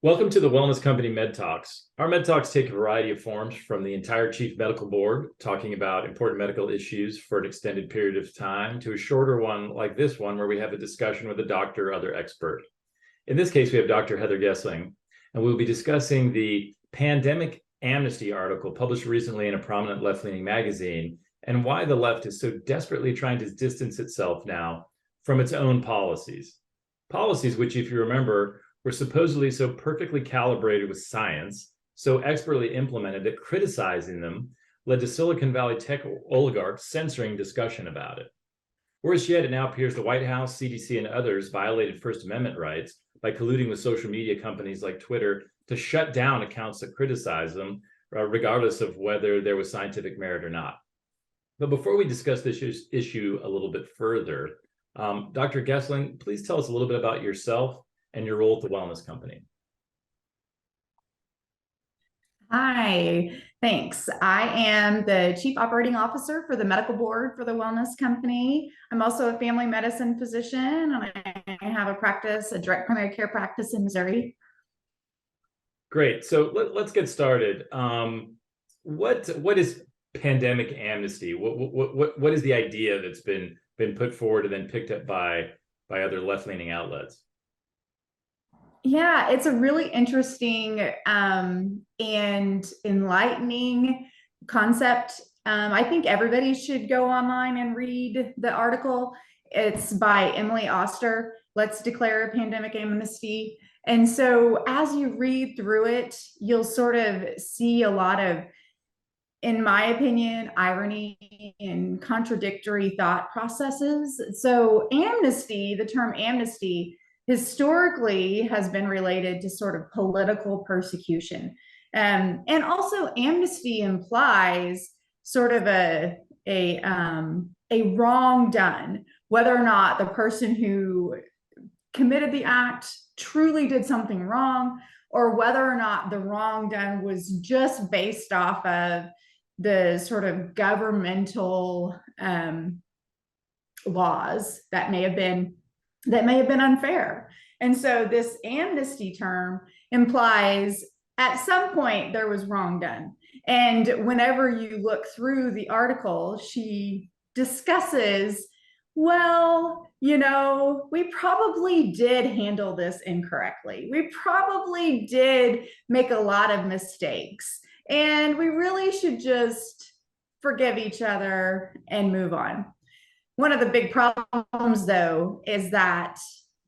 Welcome to the Wellness Company Med Talks. Our Med Talks take a variety of forms, from the entire Chief Medical Board talking about important medical issues for an extended period of time to a shorter one like this one where we have a discussion with a doctor or other expert. In this case, we have Dr. Heather Gessling, and we'll be discussing the Pandemic Amnesty article published recently in a prominent left-leaning magazine and why the left is so desperately trying to distance itself now from its own policies. Policies which, if you remember, were supposedly so perfectly calibrated with science, so expertly implemented that criticizing them led to Silicon Valley tech oligarchs censoring discussion about it. Worse yet, it now appears the White House, CDC, and others violated First Amendment rights by colluding with social media companies like Twitter to shut down accounts that criticize them, regardless of whether there was scientific merit or not. But before we discuss this issue a little bit further, Dr. Gessling, please tell us a little bit about yourself and your role at the Wellness Company. Hi, thanks. I am the Chief Operating Officer for the Medical Board for the Wellness Company. I'm also a family medicine physician, and I have a direct primary care practice in Missouri. Great. So let's get started. What is pandemic amnesty? What is the idea that's been put forward and then picked up by other left-leaning outlets? Yeah, it's a really interesting and enlightening concept. I think everybody should go online and read the article. It's by Emily Oster, Let's Declare a Pandemic Amnesty. And so as you read through it, you'll sort of see a lot of, in my opinion, irony and contradictory thought processes. So amnesty, the term amnesty, historically has been related to sort of political persecution. And also amnesty implies sort of a wrong done, whether or not the person who committed the act truly did something wrong, or whether or not the wrong done was just based off of the sort of governmental laws that may have been unfair. And so this amnesty term implies at some point there was wrong done. And whenever you look through the article, she discusses, well, we probably did handle this incorrectly. We probably did make a lot of mistakes. And we really should just forgive each other and move on. One of the big problems, though, is that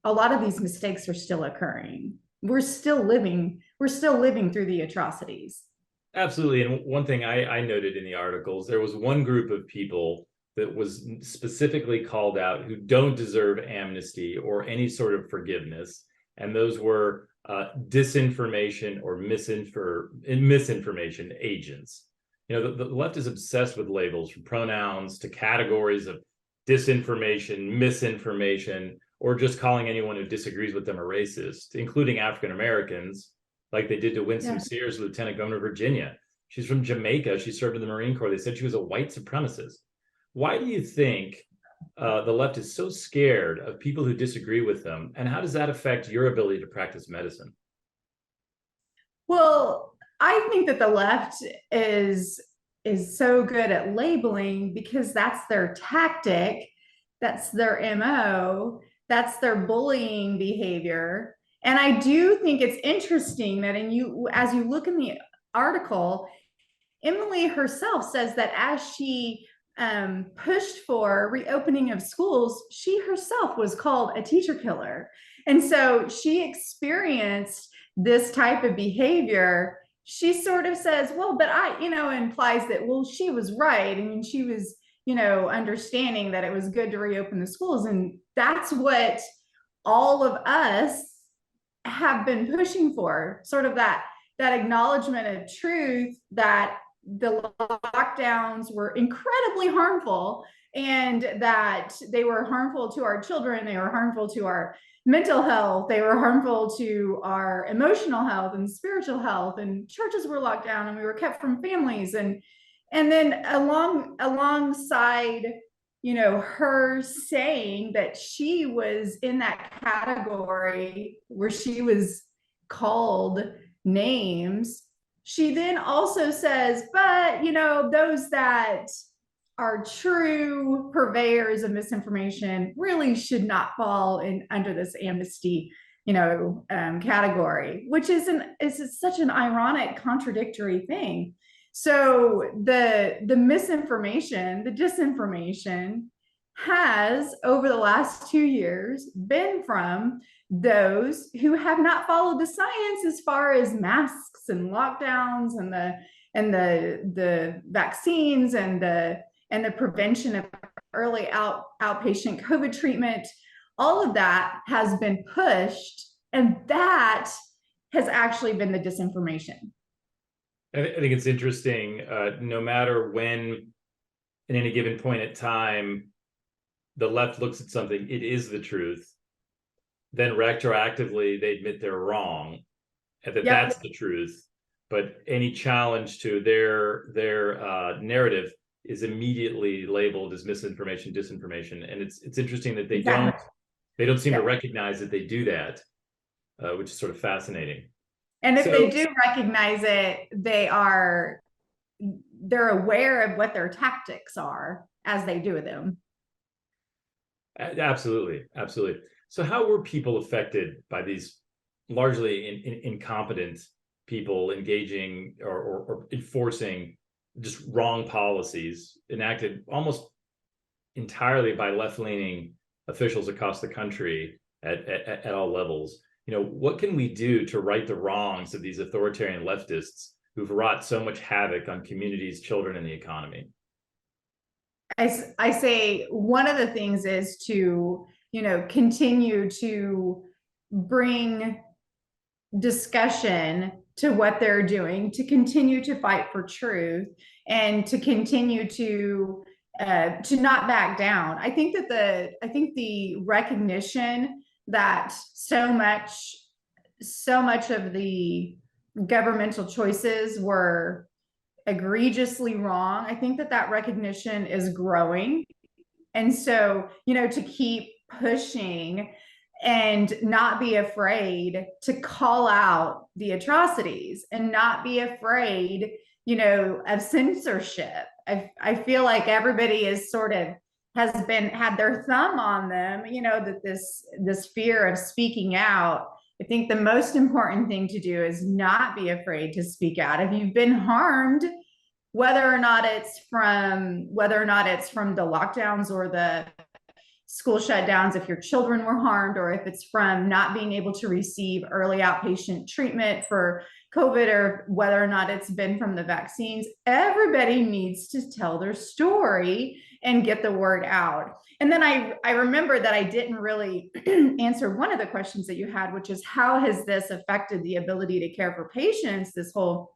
a lot of these mistakes are still occurring. We're still living through the atrocities. Absolutely. And one thing I noted in the articles, there was one group of people that was specifically called out who don't deserve amnesty or any sort of forgiveness. And those were disinformation or misinformation agents. The left is obsessed with labels, from pronouns to categories of disinformation, misinformation, or just calling anyone who disagrees with them a racist, including African Americans, like they did to Winsome Sears, Lieutenant Governor of Virginia. She's from Jamaica. She served in the Marine Corps. They said she was a white supremacist. Why do you think the left is so scared of people who disagree with them, and how does that affect your ability to practice medicine? Well, I think that the left is so good at labeling because that's their tactic, that's their MO, that's their bullying behavior. And I do think it's interesting that as you look in the article, Emily herself says that as she pushed for reopening of schools, she herself was called a teacher killer. And so she experienced this type of behavior. She sort of says, well, but implies that, well, she was right. I mean, she was, understanding that it was good to reopen the schools. And that's what all of us have been pushing for, sort of that acknowledgement of truth that the lockdowns were incredibly harmful and that they were harmful to our children. They were harmful to our mental health. They were harmful to our emotional health and spiritual health, and churches were locked down and we were kept from families. And then alongside, her saying that she was in that category where she was called names, she then also says, but, those that are true purveyors of misinformation really should not fall in under this amnesty category, which is such an ironic, contradictory thing. So the misinformation, the disinformation has over the last 2 years been from those who have not followed the science as far as masks and lockdowns and the vaccines and the prevention of early outpatient COVID treatment. All of that has been pushed, and that has actually been the disinformation. I think it's interesting, no matter when, in any given point in time, the left looks at something, it is the truth, then retroactively they admit they're wrong, and that's the truth. But any challenge to their narrative is immediately labeled as misinformation, disinformation. And it's interesting that they don't seem to recognize that they do that, which is sort of fascinating. And if they do recognize it, they're aware of what their tactics are as they do them. Absolutely. So how were people affected by these largely incompetent people engaging or enforcing just wrong policies enacted almost entirely by left-leaning officials across the country at all levels? What can we do to right the wrongs of these authoritarian leftists who've wrought so much havoc on communities, children, and the economy? I say one of the things is to, continue to bring discussion to what they're doing, to continue to fight for truth, and to continue to not back down. I think the recognition that so much of the governmental choices were egregiously wrong, I think that recognition is growing. And so, to keep pushing and not be afraid to call out the atrocities and not be afraid, of censorship. I feel like everybody is sort of had their thumb on them, that this fear of speaking out. I think the most important thing to do is not be afraid to speak out. If you've been harmed, whether or not it's from the lockdowns or the school shutdowns, if your children were harmed, or if it's from not being able to receive early outpatient treatment for COVID, or whether or not it's been from the vaccines, everybody needs to tell their story and get the word out. And then I remember that I didn't really answer one of the questions that you had, which is how has this affected the ability to care for patients, this whole,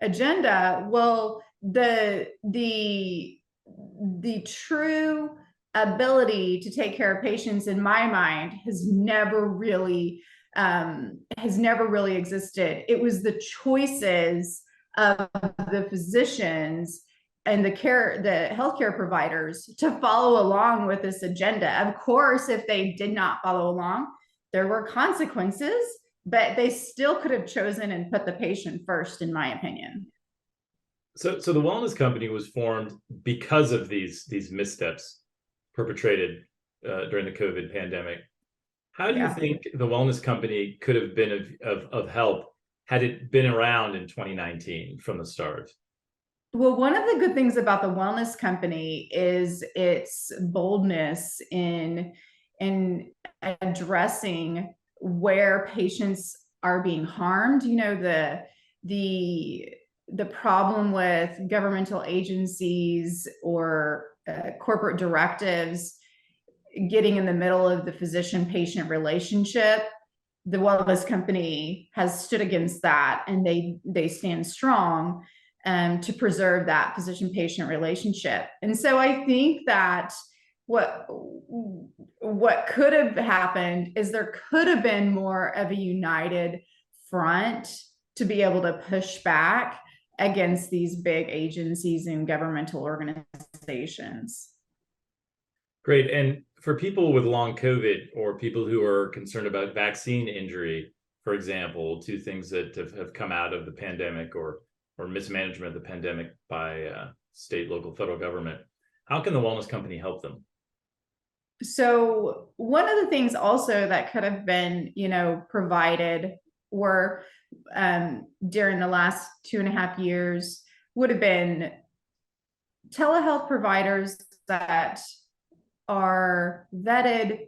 agenda? Well, the true ability to take care of patients, in my mind, has never really existed. It was the choices of the physicians and the healthcare providers to follow along with this agenda. Of course, if they did not follow along, there were consequences, but they still could have chosen and put the patient first, in my opinion. So the wellness company was formed because of these missteps perpetrated during the COVID pandemic. How do you think the wellness company could have been of help had it been around in 2019 from the start? Well, one of the good things about the wellness company is its boldness in addressing where patients are being harmed. The problem with governmental agencies or corporate directives getting in the middle of the physician-patient relationship. The wellness company has stood against that, and they stand strong to preserve that physician-patient relationship. And so I think that what could have happened is there could have been more of a united front to be able to push back against these big agencies and governmental organizations. Great. And for people with long COVID or people who are concerned about vaccine injury, for example, to things that have come out of the pandemic or mismanagement of the pandemic by state, local, federal government. How can the wellness company help them? So one of the things also that could have been, provided were during the last 2.5 years would have been telehealth providers that are vetted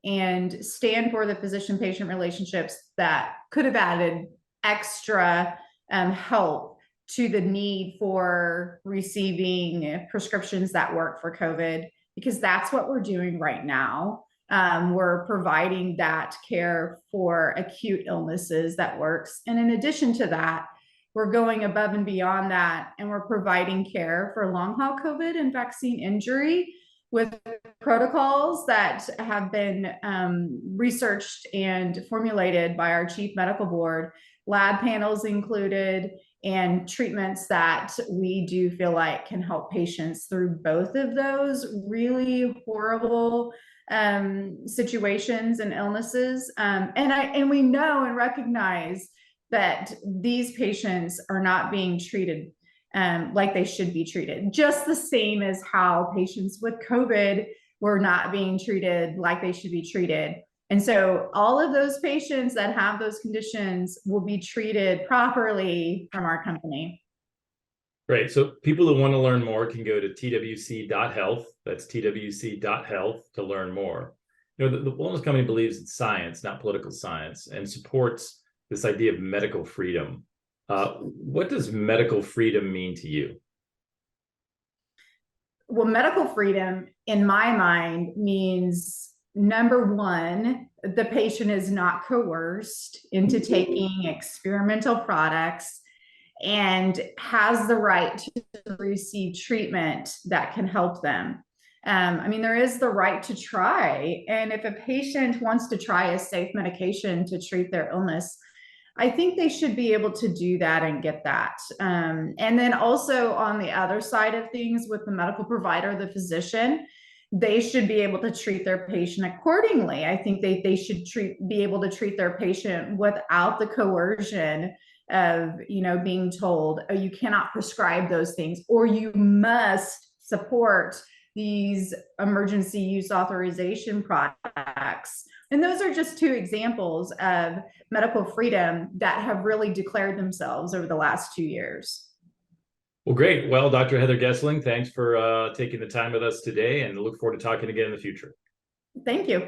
and stand for the physician-patient relationships that could have added extra help to the need for receiving prescriptions that work for COVID, because that's what we're doing right now. We're providing that care for acute illnesses that works. And in addition to that, we're going above and beyond that, and we're providing care for long haul COVID and vaccine injury with protocols that have been researched and formulated by our chief medical board, lab panels included, and treatments that we do feel like can help patients through both of those really horrible situations and illnesses. And we know and recognize that these patients are not being treated like they should be treated, just the same as how patients with COVID were not being treated like they should be treated. And so all of those patients that have those conditions will be treated properly from our company. Great. So people who want to learn more can go to twc.health. That's twc.health to learn more. The wellness company believes in science, not political science, and supports this idea of medical freedom. What does medical freedom mean to you? Well, medical freedom, in my mind, means number one, the patient is not coerced into taking experimental products and has the right to receive treatment that can help them. There is the right to try. And if a patient wants to try a safe medication to treat their illness, I think they should be able to do that and get that. And then also on the other side of things with the medical provider, the physician, they should be able to treat their patient accordingly. I think they should be able to treat their patient without the coercion of, being told, oh, you cannot prescribe those things, or you must support these emergency use authorization products. And those are just two examples of medical freedom that have really declared themselves over the last 2 years. Well, great. Well, Dr. Heather Gessling, thanks for taking the time with us today, and look forward to talking again in the future. Thank you.